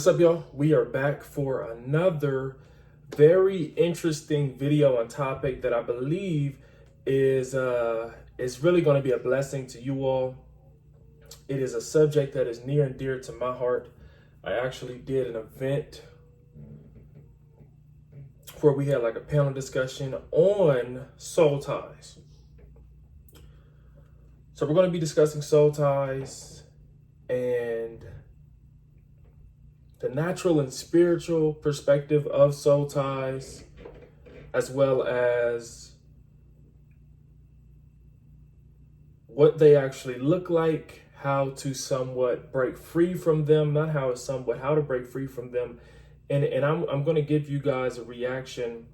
What's up, y'all? We are back for another very interesting video on topic that I believe is really going to be a blessing to you all. It is a subject that is near and dear to my heart. I actually did an event where we had like a panel discussion on soul ties. So we're going to be discussing soul ties and the natural and spiritual perspective of soul ties, as well as what they actually look like, how to somewhat break free from them, not how it's somewhat, how to break free from them. And I'm going to give you guys a reaction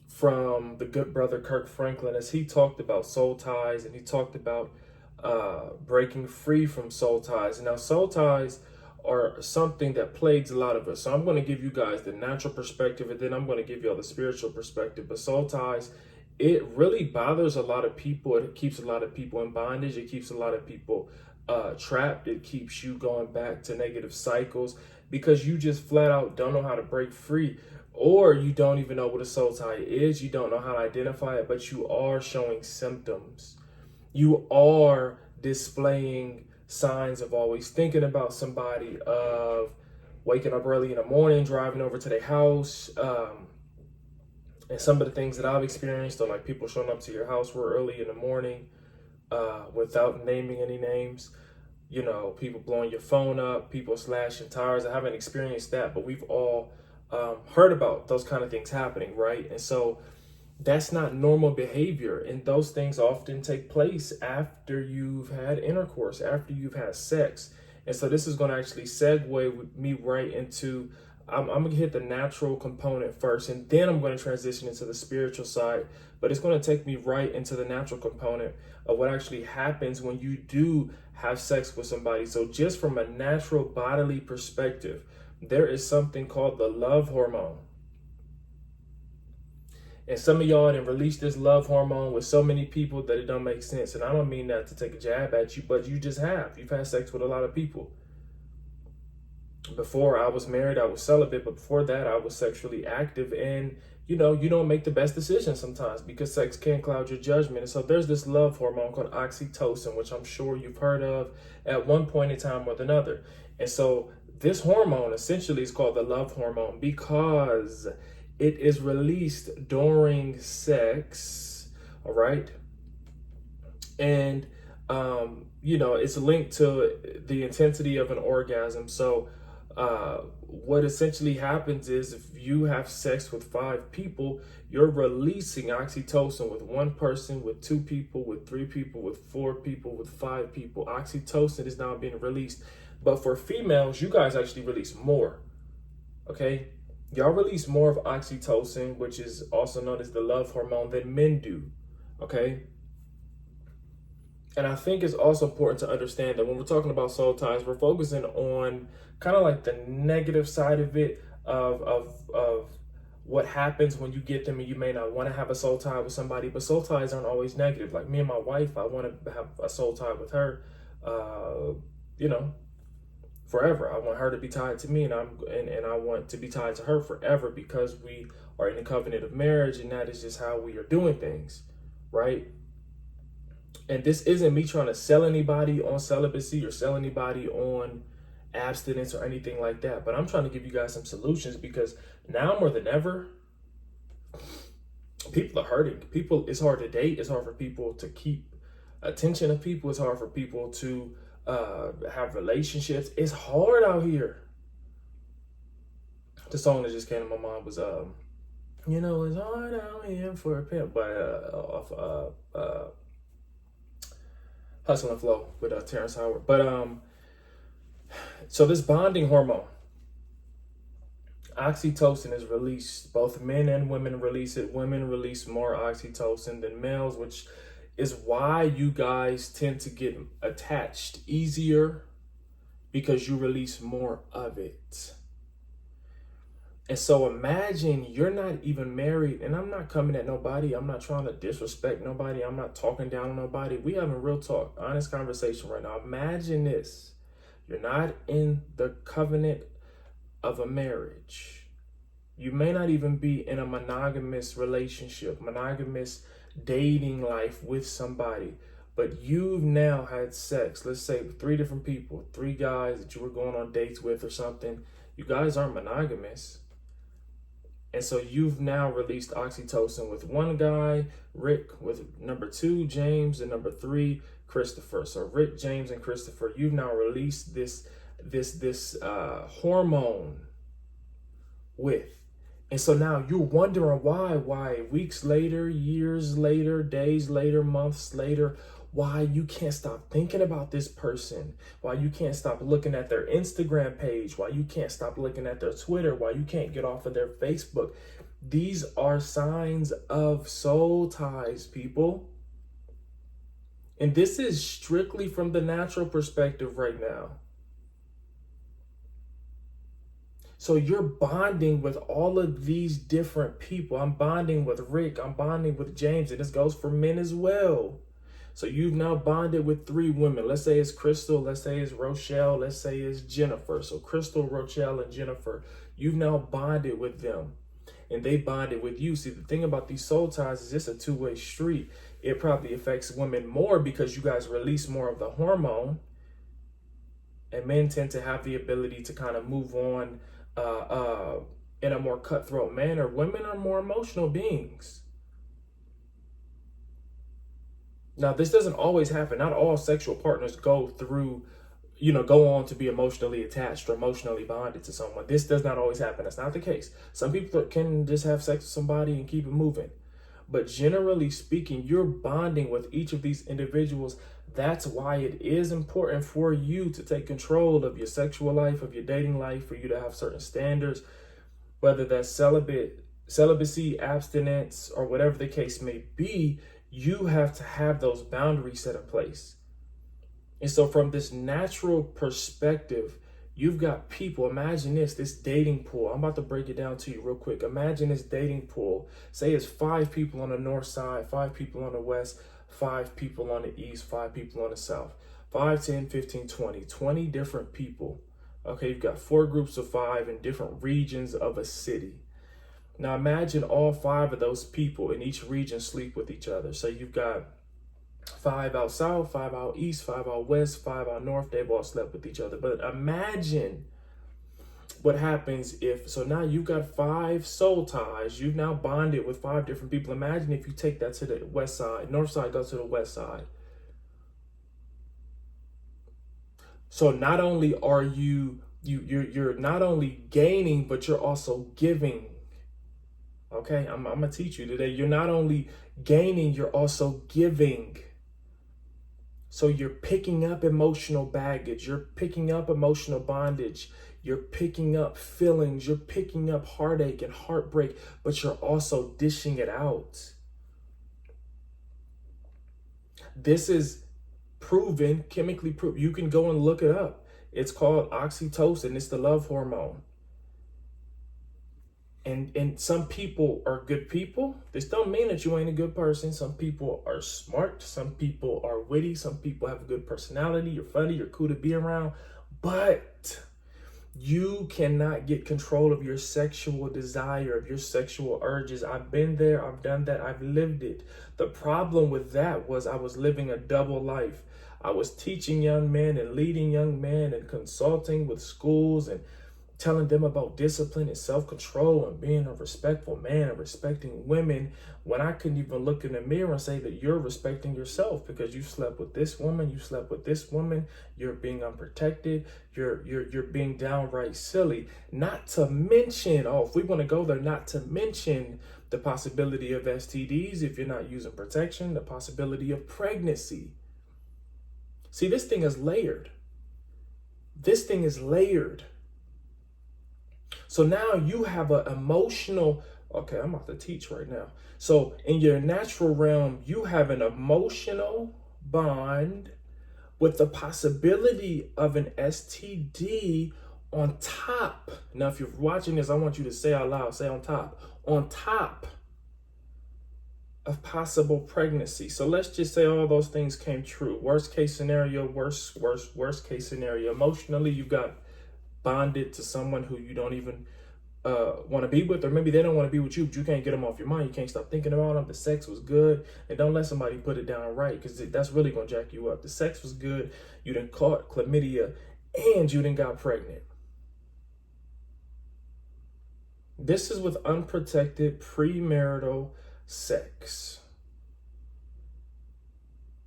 from the good brother Kirk Franklin as he talked about soul ties, and he talked about breaking free from soul ties. Now, soul ties are something that plagues a lot of us. So I'm going to give you guys the natural perspective, and then I'm going to give you all the spiritual perspective. But soul ties, it really bothers a lot of people. It keeps a lot of people in bondage. It keeps a lot of people trapped. It keeps you going back to negative cycles because you just flat out don't know how to break free, or you don't even know what a soul tie is. You don't know how to identify it, but you are showing symptoms. You are displaying signs of always thinking about somebody, of waking up early in the morning, driving over to their house. And some of the things that I've experienced are like people showing up to your house real early in the morning without naming any names. You know, people blowing your phone up, people slashing tires. I haven't experienced that, but we've all heard about those kind of things happening, right? And so that's not normal behavior. And those things often take place after you've had intercourse, after you've had sex. And so this is going to actually segue with me right into, I'm going to hit the natural component first, and then I'm going to transition into the spiritual side. But it's going to take me right into the natural component of what actually happens when you do have sex with somebody. So just from a natural bodily perspective, there is something called the love hormone. And some of y'all done released this love hormone with so many people that it don't make sense. And I don't mean that to take a jab at you, but you just have. You've had sex with a lot of people. Before I was married, I was celibate, but before that, I was sexually active. And, you know, you don't make the best decisions sometimes because sex can cloud your judgment. And so there's this love hormone called oxytocin, which I'm sure you've heard of at one point in time or another. And so this hormone essentially is called the love hormone because it is released during sex, all right? And, you know, it's linked to the intensity of an orgasm. So what essentially happens is if you have sex with 5 people, you're releasing oxytocin with 1 person, with 2 people, with 3 people, with 4 people, with 5 people. Oxytocin is now being released. But for females, you guys actually release more, okay? Y'all release more of oxytocin, which is also known as the love hormone, than men do, okay? And I think it's also important to understand that when we're talking about soul ties, we're focusing on kind of like the negative side of it, of what happens when you get them and you may not want to have a soul tie with somebody, but soul ties aren't always negative. Like me and my wife, I want to have a soul tie with her, you know, forever. I want her to be tied to me, and I want to be tied to her forever because we are in a covenant of marriage, and that is just how we are doing things, right? And this isn't me trying to sell anybody on celibacy or sell anybody on abstinence or anything like that, but I'm trying to give you guys some solutions because now more than ever, people are hurting. People, it's hard to date. It's hard for people to keep attention of people. It's hard for people to have relationships. It's hard out here. The song that just came to my mind was you know, it's hard out here for a pimp by Hustle and Flow with Terrence Howard. But so this bonding hormone, oxytocin, is released. Both men and women release it. Women release more oxytocin than males, which is why you guys tend to get attached easier, because you release more of it. And so imagine you're not even married, and I'm not coming at nobody. I'm not trying to disrespect nobody. I'm not talking down on nobody. We having real talk, honest conversation right now. Imagine this. You're not in the covenant of a marriage. You may not even be in a monogamous relationship, monogamous dating life with somebody, but you've now had sex, let's say with 3 different people, 3 guys that you were going on dates with or something. You guys aren't monogamous. And so you've now released oxytocin with 1 guy, Rick, with number 2, James, and number 3, Christopher. So Rick, James, and Christopher, you've now released this hormone with. And so now you're wondering why weeks later, years later, days later, months later, why you can't stop thinking about this person, why you can't stop looking at their Instagram page, why you can't stop looking at their Twitter, why you can't get off of their Facebook. These are signs of soul ties, people. And this is strictly from the natural perspective right now. So you're bonding with all of these different people. I'm bonding with Rick, I'm bonding with James, and this goes for men as well. So you've now bonded with 3 women. Let's say it's Crystal, let's say it's Rochelle, let's say it's Jennifer. So Crystal, Rochelle, and Jennifer, you've now bonded with them and they bonded with you. See, the thing about these soul ties is it's a 2-way street. It probably affects women more because you guys release more of the hormone, and men tend to have the ability to kind of move on in a more cutthroat manner. Women are more emotional beings. Now, this doesn't always happen. Not all sexual partners go on to be emotionally attached or emotionally bonded to someone. This does not always happen. That's not the case. Some people can just have sex with somebody and keep it moving. But generally speaking, you're bonding with each of these individuals. That's why it is important for you to take control of your sexual life, of your dating life, for you to have certain standards, whether that's celibacy, abstinence, or whatever the case may be. You have to have those boundaries set in place. And so from this natural perspective, you've got people, imagine this dating pool. I'm about to break it down to you real quick. Imagine this dating pool. Say it's 5 people on the north side, 5 people on the west, 5 people on the east, 5 people on the south. 5, 10, 15, 20 different people. Okay, you've got 4 groups of 5 in different regions of a city. Now imagine all 5 of those people in each region sleep with each other. So you've got 5 out south, 5 out east, 5 out west, 5 out north. They've all slept with each other. But imagine what happens so now you've got 5 soul ties. You've now bonded with 5 different people. Imagine if you take that to the west side, north side goes to the west side. So not only are you're not only gaining, but you're also giving. Okay, I'm gonna teach you today. You're not only gaining, you're also giving. So you're picking up emotional baggage, you're picking up emotional bondage, you're picking up feelings, you're picking up heartache and heartbreak, but you're also dishing it out. This is proven, chemically proven. You can go and look it up. It's called oxytocin. It's the love hormone. And some people are good people. This don't mean that you ain't a good person. Some people are smart. Some people are witty. Some people have a good personality. You're funny. You're cool to be around. But you cannot get control of your sexual desire, of your sexual urges. I've been there. I've done that. I've lived it. The problem with that was I was living a double life. I was teaching young men and leading young men and consulting with schools and telling them about discipline and self-control and being a respectful man and respecting women, when I couldn't even look in the mirror and say that you're respecting yourself because you slept with this woman, you slept with this woman, you're being unprotected, you're being downright silly. Not to mention, if we want to go there, not to mention the possibility of STDs if you're not using protection, the possibility of pregnancy. See, this thing is layered. This thing is layered. So now you have an emotional, okay, I'm about to teach right now. So in your natural realm, you have an emotional bond with the possibility of an STD on top. Now, if you're watching this, I want you to say out loud, say on top of possible pregnancy. So let's just say all those things came true. Worst case scenario, worst case scenario. Emotionally, you got bonded to someone who you don't even want to be with, or maybe they don't want to be with you, but you can't get them off your mind. You can't stop thinking about them. The sex was good, and don't let somebody put it down right, because that's really gonna jack you up. The sex was good. You done caught chlamydia, and you done got pregnant. This is with unprotected premarital sex.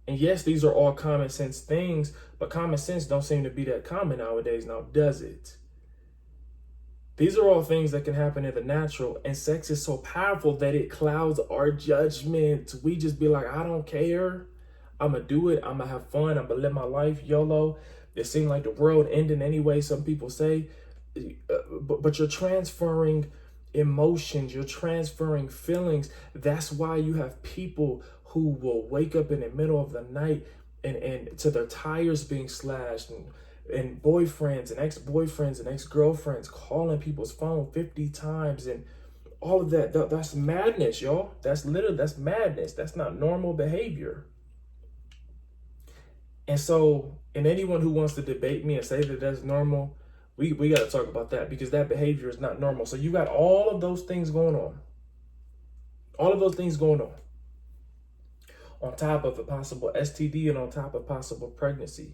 And yes, these are all common sense things, but common sense don't seem to be that common nowadays, now does it? These are all things that can happen in the natural, and sex is so powerful that it clouds our judgment. We just be like, I don't care. I'm going to do it. I'm going to have fun. I'm going to live my life. YOLO. It seems like the world ending anyway, some people say. But you're transferring emotions. You're transferring feelings. That's why you have people who will wake up in the middle of the night and to their tires being slashed, and boyfriends and ex-boyfriends and ex-girlfriends calling people's phone 50 times and all of that. That's madness, y'all. That's madness. That's not normal behavior. And so, and anyone who wants to debate me and say that that's normal, we got to talk about that, because that behavior is not normal. So you got all of those things going on. All of those things going on top of a possible STD and on top of possible pregnancy.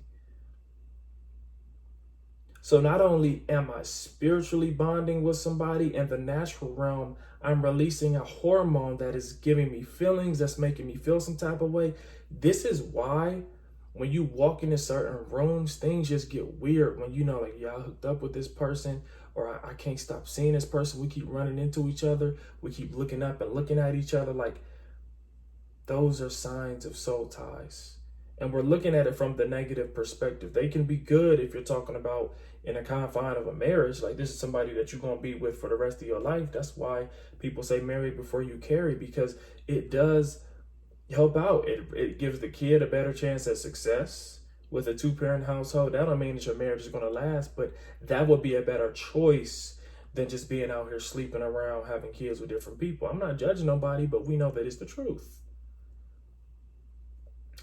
So not only am I spiritually bonding with somebody in the natural realm, I'm releasing a hormone that is giving me feelings, that's making me feel some type of way. This is why when you walk into certain rooms, things just get weird. When you know, like, yeah, I hooked up with this person, or I can't stop seeing this person. We keep running into each other. We keep looking up and looking at each other. Like, those are signs of soul ties. And we're looking at it from the negative perspective. They can be good if you're talking about in a confine of a marriage. Like, this is somebody that you're going to be with for the rest of your life. That's why people say marry before you carry, because it does help out. It gives the kid a better chance at success with a two-parent household. That don't mean that your marriage is going to last, but that would be a better choice than just being out here sleeping around, having kids with different people. I'm not judging nobody, but we know that it's the truth.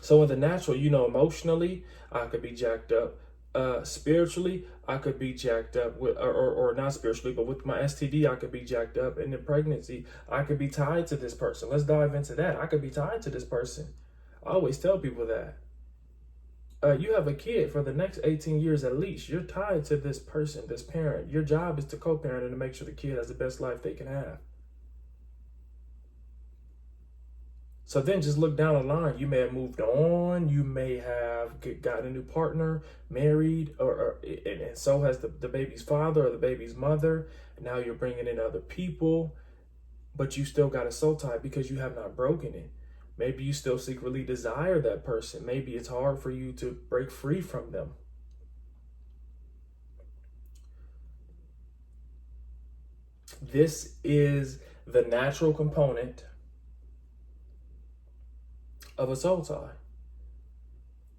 So in the natural, emotionally, I could be jacked up. Spiritually, I could be jacked up with, or not spiritually, but with my STD, I could be jacked up. And in pregnancy, I could be tied to this person. Let's dive into that. I could be tied to this person. I always tell people that. You have a kid for the next 18 years at least. You're tied to this person, this parent. Your job is to co-parent and to make sure the kid has the best life they can have. So then just look down the line. You may have moved on. You may have got a new partner, married, and so has the baby's father or the baby's mother. And now you're bringing in other people, but you still got a soul tie because you have not broken it. Maybe you still secretly desire that person. Maybe it's hard for you to break free from them. This is the natural component of a soul tie.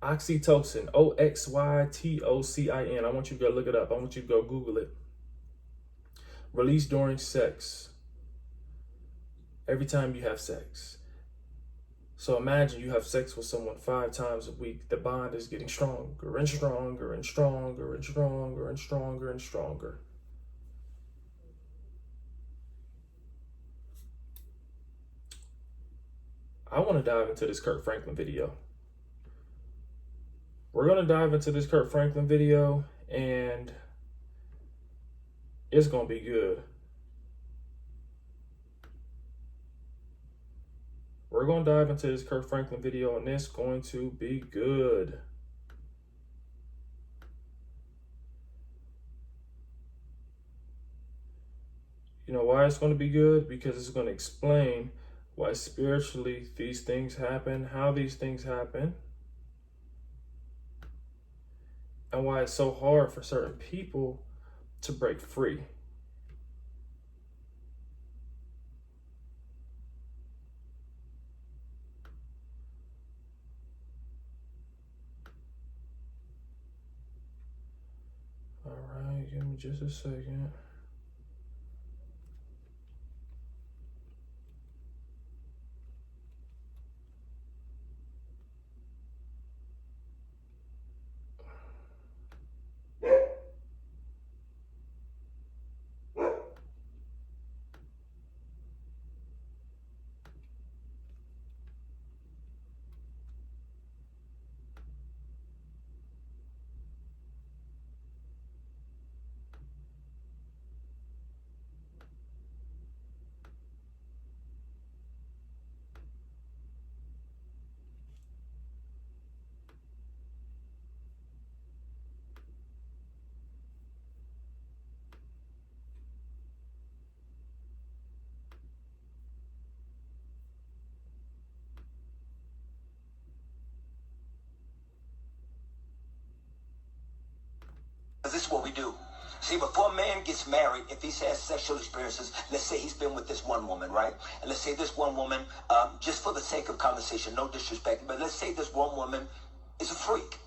Oxytocin, Oxytocin. I want you to go look it up. I want you to go Google it. Released during sex. Every time you have sex. So imagine you have sex with someone 5 times a week. The bond is getting stronger and stronger and stronger and stronger and stronger and stronger. I want to dive into this Kirk Franklin video. We're going to dive into this Kirk Franklin video, and it's going to be good. We're going to dive into this Kirk Franklin video, and it's going to be good. You know why it's going to be good? Because it's going to explain why spiritually these things happen, how these things happen, and why it's so hard for certain people to break free. All right, give me just a second. this is what we do. See, before a man gets married, if he's had sexual experiences, let's say he's been with this one woman, right? And let's say this one woman, just for the sake of conversation, no disrespect, but let's say this one woman is a freak.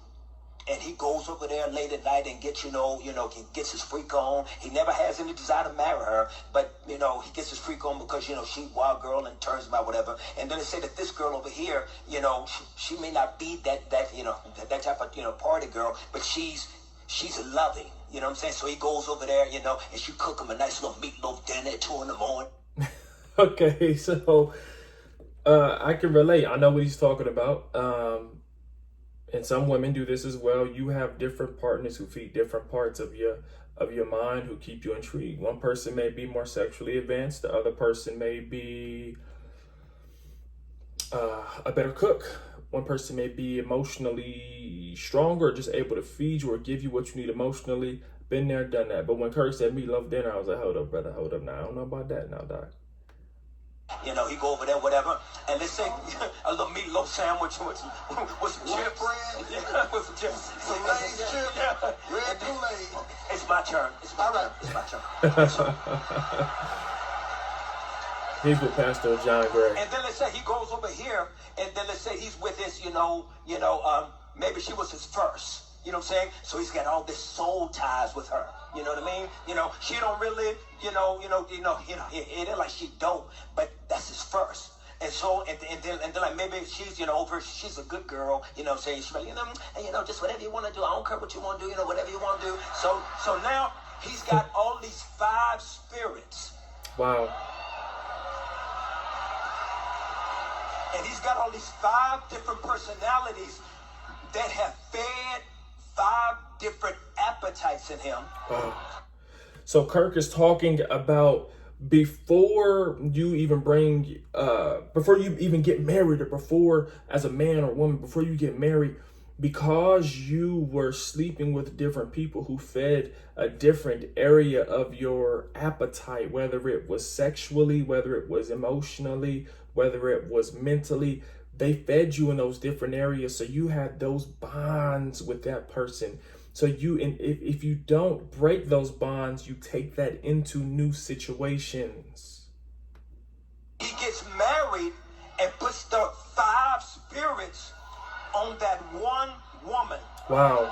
And he goes over there late at night and gets, he gets his freak on. He never has any desire to marry her, but, he gets his freak on because, she's a wild girl and turns him out, whatever. And then they say that this girl over here, she may not be that type of, party girl, but she's loving, you know what I'm saying? So he goes over there, and she cook him a nice little meatloaf dinner at 2 a.m. Okay, so I can relate. I know what he's talking about. And some women do this as well. You have different partners who feed different parts of your mind, who keep you intrigued. One person may be more sexually advanced. The other person may be a better cook. One person may be emotionally stronger, just able to feed you or give you what you need emotionally. Been there, done that. But when Kirk said meatloaf dinner, I was like, hold up, brother, hold up. Now, I don't know about that now, Doc. He go over there, whatever, and let's say a little meatloaf sandwich with some chips. Bread, yeah, with some chips. Some Lay's chips, yeah. Red Kool-Aid. It's my turn. It's my turn. He's with Pastor John Gray. And then let's say he goes over here, and then let's say he's with his, maybe she was his first. You know what I'm saying? So he's got all this soul ties with her. You know what I mean? She don't really, it ain't like she don't, but that's his first. And so, and then like maybe she's, she's a good girl, you know what I'm saying? She's like, just whatever you want to do. I don't care what you want to do, whatever you want to do. So now he's got all these 5 spirits. Wow. And he's got all these 5 different personalities that have fed 5 different appetites in him. Wow. So Kirk is talking about before you even get married, or before, as a man or woman, before you get married, because you were sleeping with different people who fed a different area of your appetite, whether it was sexually, whether it was emotionally, whether it was mentally, they fed you in those different areas. So you had those bonds with that person. So if you don't break those bonds, you take that into new situations. He gets married and puts the 5 spirits on that one woman. Wow.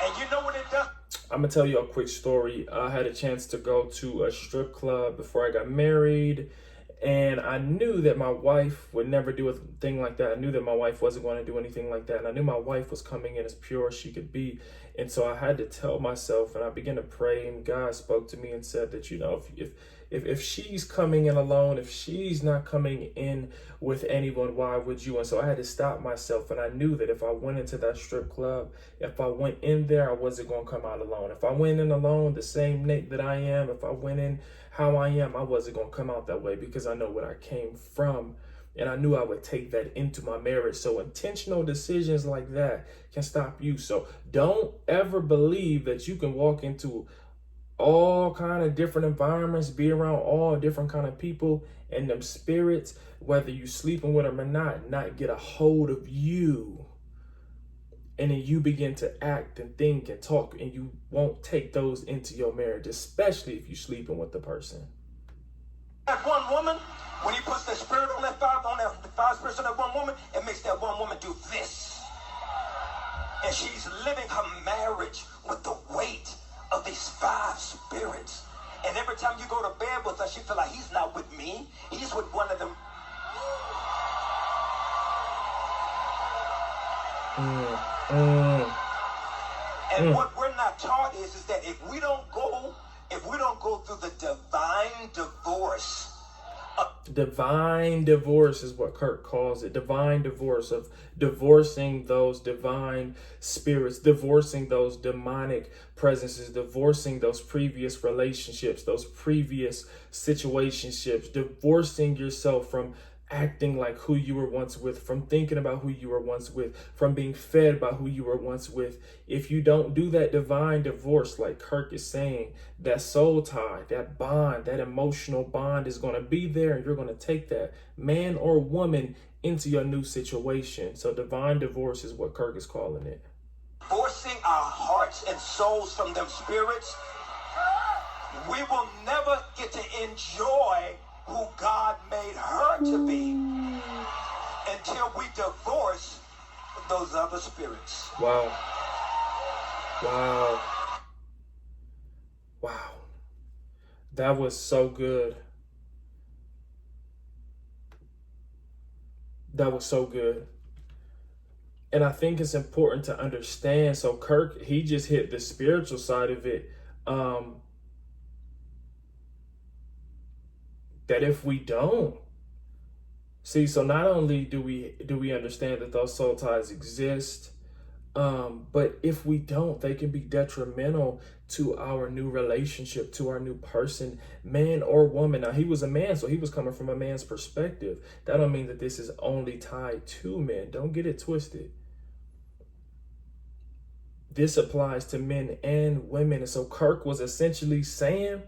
And you know what it does? I'm gonna tell you a quick story. I had a chance to go to a strip club before I got married, and I knew that my wife would never do a thing like that. I knew that my wife wasn't going to do anything like that, and I knew my wife was coming in as pure as she could be. And so I had to tell myself, and I began to pray, and God spoke to me and said that, if she's coming in alone, if she's not coming in with anyone, why would you? And so I had to stop myself. And I knew that if I went into that strip club, if I went in there, I wasn't going to come out alone. If I went in alone, the same Nate that I am, if I went in how I am, I wasn't going to come out that way, because I know what I came from. And I knew I would take that into my marriage. So intentional decisions like that can stop you. So don't ever believe that you can walk into all kind of different environments, be around all different kind of people, and them spirits, whether you sleeping with them or not get a hold of you. And then you begin to act and think and talk, and you won't take those into your marriage, especially if you're sleeping with the person. That one woman, when he puts the spirit on the 5 spirits on that one woman, it makes that one woman do this. And she's living her marriage with the weight of these 5 spirits. And every time you go to bed with her, she feel like he's not with me. He's with one of them. And what we're not taught is that if we don't go through the divine divorce. Divine divorce is what Kirk calls it. Divine divorce, of divorcing those divine spirits, divorcing those demonic presences, divorcing those previous relationships, those previous situationships, divorcing yourself from acting like who you were once with, from thinking about who you were once with, from being fed by who you were once with. If you don't do that divine divorce, like Kirk is saying, that soul tie, that bond, that emotional bond is going to be there, and you're going to take that man or woman into your new situation. So divine divorce is what Kirk is calling it. Forcing our hearts and souls from them spirits, we will never get to enjoy who God made her to be until we divorce those other spirits. Wow. Wow. Wow. That was so good. That was so good. And I think it's important to understand. So Kirk, he just hit the spiritual side of it. That if we don't see, so not only do we understand that those soul ties exist, but if we don't, they can be detrimental to our new relationship, to our new person, man or woman. Now, he was a man, so he was coming from a man's perspective. That don't mean that this is only tied to men. Don't get it twisted. This applies to men and women. And so Kirk was essentially saying,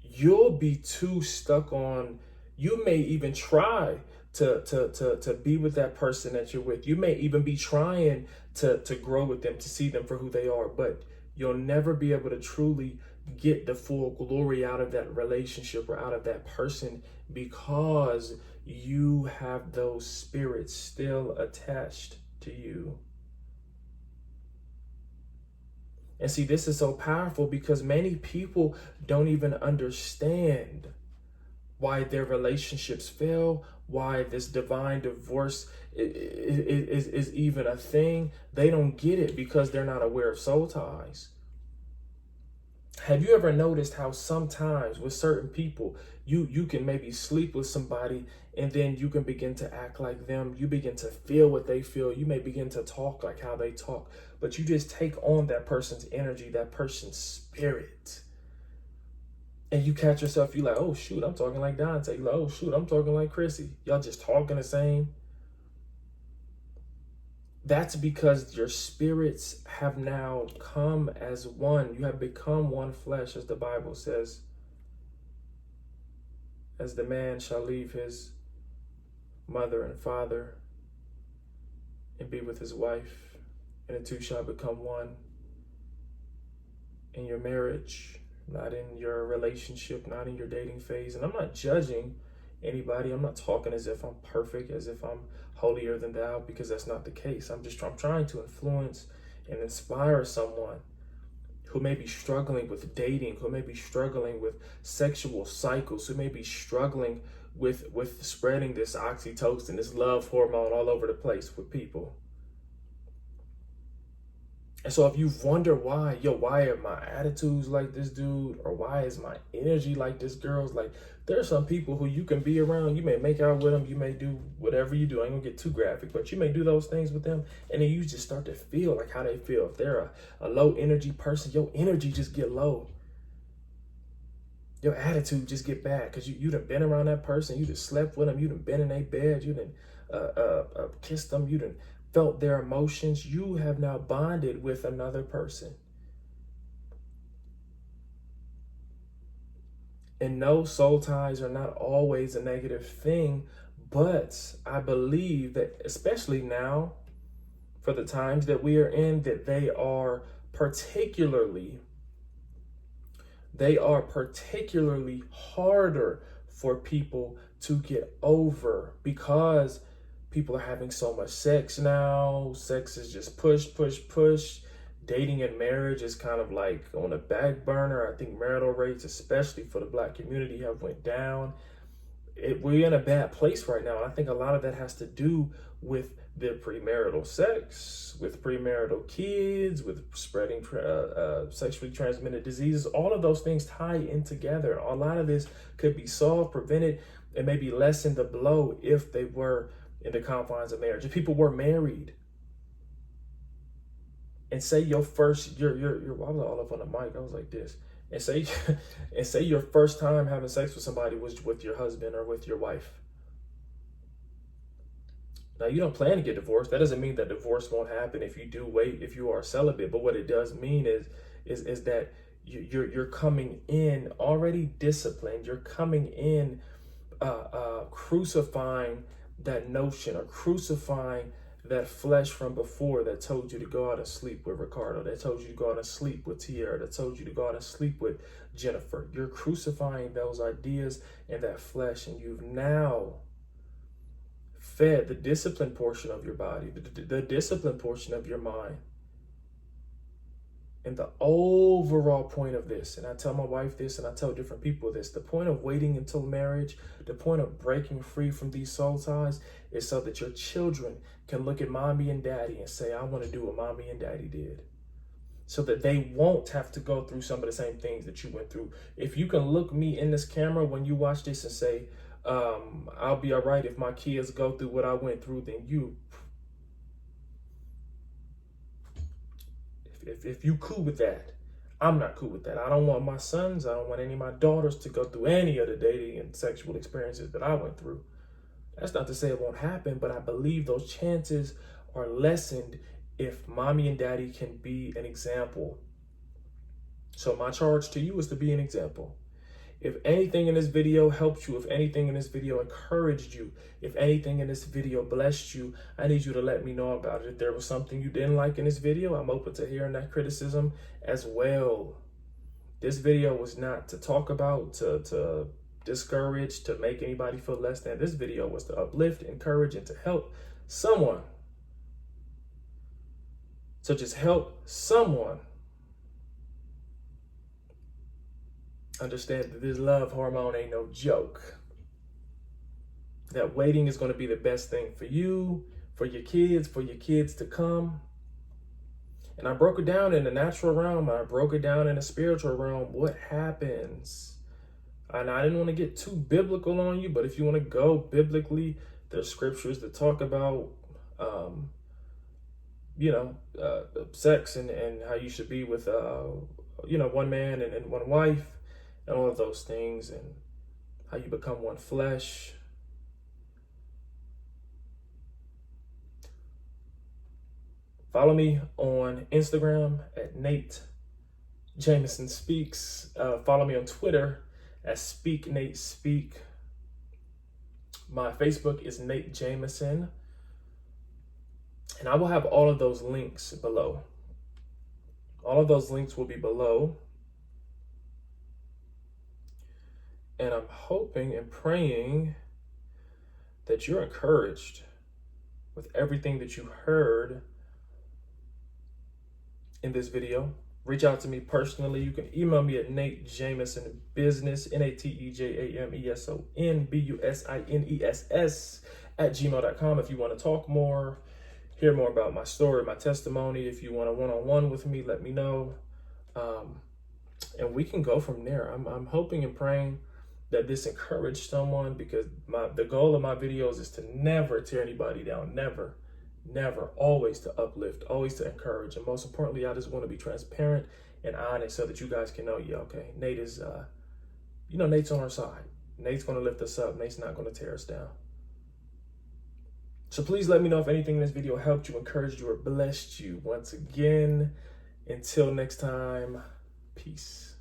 you'll be too stuck on, you may even try to be with that person that you're with. You may even be trying to grow with them, to see them for who they are, but you'll never be able to truly get the full glory out of that relationship or out of that person because you have those spirits still attached to you. And see, this is so powerful because many people don't even understand why their relationships fail, why this divine divorce is even a thing. They don't get it because they're not aware of soul ties. Have you ever noticed how sometimes with certain people, you can maybe sleep with somebody and then you can begin to act like them. You begin to feel what they feel. You may begin to talk like how they talk, but you just take on that person's energy, that person's spirit. And you catch yourself, you like, oh shoot, I'm talking like Dante. You like, oh shoot, I'm talking like Chrissy. Y'all just talking the same. That's because your spirits have now come as one. You have become one flesh, as the Bible says. As the man shall leave his mother and father and be with his wife, and the two shall become one. In your marriage, not in your relationship, not in your dating phase. And I'm not judging anybody. I'm not talking as if I'm perfect, as if I'm holier than thou, because that's not the case. I'm trying to influence and inspire someone who may be struggling with dating, who may be struggling with sexual cycles, who may be struggling with spreading this oxytocin, this love hormone all over the place with people. And so if you wonder why are my attitudes like this dude, or why is my energy like this girl's, like, there are some people who you can be around, you may make out with them, you may do whatever you do. I ain't gonna get too graphic, but you may do those things with them, and then you just start to feel like how they feel. If they're a low energy person, your energy just get low. Your attitude just get bad because you done been around that person, you done slept with them, you done been in their bed, you done kissed them, you done felt their emotions. You have now bonded with another person. And no, soul ties are not always a negative thing, but I believe that, especially now, for the times that we are in, that they are particularly harder for people to get over, because people are having so much sex now. Sex is just push. Dating and marriage is kind of like on a back burner. I think marital rates, especially for the Black community, have went down. We're in a bad place right now. And I think a lot of that has to do with the premarital sex, with premarital kids, with spreading sexually transmitted diseases. All of those things tie in together. A lot of this could be solved, prevented, and maybe lessen the blow if they were in the confines of marriage. If people were married, and say your first, I was all up on the mic, I was like this, and say your first time having sex with somebody was with your husband or with your wife. Now, you don't plan to get divorced. That doesn't mean that divorce won't happen if you do wait, if you are celibate. But what it does mean is that you're coming in already disciplined. You're coming in crucifying that notion or crucifying that flesh from before that told you to go out and sleep with Ricardo, that told you to go out and sleep with Tierra, that told you to go out and sleep with Jennifer. You're crucifying those ideas and that flesh, and you've now fed the disciplined portion of your body, the disciplined portion of your mind. And the overall point of this, and I tell my wife this and I tell different people this, the point of waiting until marriage, the point of breaking free from these soul ties is so that your children can look at mommy and daddy and say, I want to do what mommy and daddy did. So that they won't have to go through some of the same things that you went through. If you can look me in this camera when you watch this and say, I'll be all right if my kids go through what I went through, then if you cool with that, I'm not cool with that. I don't want my sons, I don't want any of my daughters to go through any of the dating and sexual experiences that I went through. That's not to say it won't happen, but I believe those chances are lessened if mommy and daddy can be an example. So my charge to you is to be an example. If anything in this video helped you, if anything in this video encouraged you, if anything in this video blessed you, I need you to let me know about it. If there was something you didn't like in this video, I'm open to hearing that criticism as well. This video was not to talk about, to discourage, to make anybody feel less than. This video was to uplift, encourage, and to help someone. So just help someone understand that this love hormone ain't no joke. That waiting is going to be the best thing for you, for your kids to come. And I broke it down in the natural realm. I broke it down in the spiritual realm. What happens? And I didn't want to get too biblical on you, but if you want to go biblically, there's scriptures that talk about, sex and how you should be with, one man and one wife. And all of those things, and how you become one flesh. Follow me on Instagram at Nate Jameson Speaks. Follow me on Twitter at Speak Nate Speak. My Facebook is Nate Jameson. And I will have all of those links below. All of those links will be below. And I'm hoping and praying that you're encouraged with everything that you heard in this video. Reach out to me personally. You can email me at Natejamesonbusiness, Natejamesonbusiness @gmail.com if you want to talk more, hear more about my story, my testimony. If you want a one-on-one with me, let me know. And we can go from there. I'm hoping and praying that this encouraged someone, because the goal of my videos is to never tear anybody down, never, always to uplift, always to encourage. And most importantly, I just want to be transparent and honest so that you guys can know, okay, Nate is, Nate's on our side. Nate's going to lift us up. Nate's not going to tear us down. So please let me know if anything in this video helped you, encouraged you, or blessed you. Once again, until next time, peace.